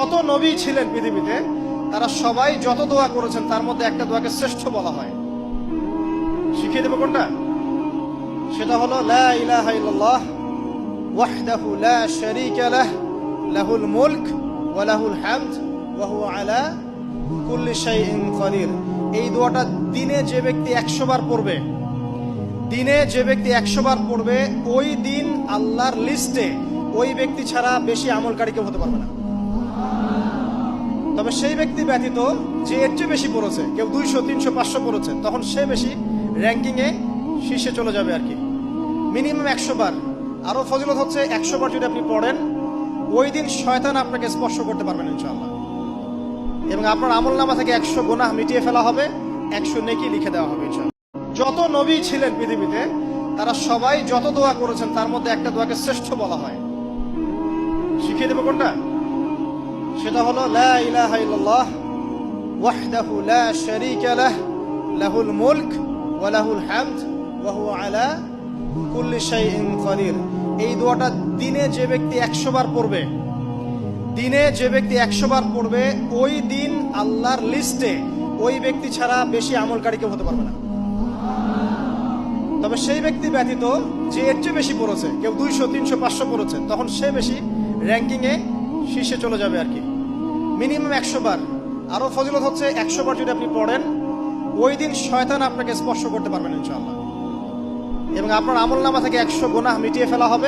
যত নবী ছিলেন পৃথিবীতে তারা সবাই যত দোয়া করেছেন তার মধ্যে একটা দোয়াকে শ্রেষ্ঠ বলা হয়। শিখিয়ে দেবো কোনটা? সেটা হলো লা ইলাহা ইল্লাল্লাহ ওয়াহদাহু লা শারীকা লাহ লাহুল মুলক ওয়া লাহুল হামদ ওয়া হুয়া আলা কুল্লি শাইইন কাদির। এই দোয়াটা দিনে যে ব্যক্তি 100 বার পড়বে, ওই দিন আল্লাহর লিস্টে ওই ব্যক্তি ছাড়া বেশি আমলকারী কেউ হতে পারবে না। তবে সেই ব্যক্তি ব্যতীত যে এর চেয়ে বেশি পড়েছে, কেউ 200, 300, 500 পড়েছে, তখন সে বেশি র্যাঙ্কিং এ শীর্ষে চলে যাবে আর কি। মিনিমাম 100 বার। আরো ফজিলত হচ্ছে 100 বার যদি আপনি পড়েন, ওই দিন শয়তান আপনাকে স্পর্শ করতে পারবেন ইনশাআল্লাহ, এবং আপনার আমলনামা থেকে 100 গুনাহ মিটিয়ে ফেলা হবে, 100 নেকি লিখে দেওয়া হবে ইনশাআল্লাহ। যত নবী ছিলেন পৃথিবীতে তারা সবাই যত দোয়া করেছেন তার মধ্যে একটা দোয়াকে শ্রেষ্ঠ বলা হয়। শিখিয়ে দেবো কোনটা? সেটা হলো লা ইলাহা ইল্লাল্লাহ ওয়াহদাহু লা শারীকা লাহ লাহুল মুলক ওয়া লাহুল হামদ ওয়া হুয়া আলা কুল্লি শাইইন কাদির। এই দোয়াটা দিনে যে ব্যক্তি 100 বার পড়বে, ওই দিন আল্লাহর লিস্টে ওই ব্যক্তি ছাড়া বেশি আমলকারী কেউ হতে পারবে না। তবে সেই ব্যক্তি ব্যতীত যে এর চেয়ে বেশি পড়েছে, কেউ 200, 300, 500 পড়েছে, তখন সে বেশি র্যাঙ্কিং এ শীর্ষে চলে যাবে আর কি। মিনিমাম 100 বার। আরো ফজিলত হচ্ছে 100 বার যদি আপনি পড়েন, ওই দিন শয়তান আপনাকে স্পর্শ করতে পারবেন ইনশাআল্লাহ, এবং আপনার আমলনামা থেকে 100 গুনাহ মিটিয়ে ফেলা হবে,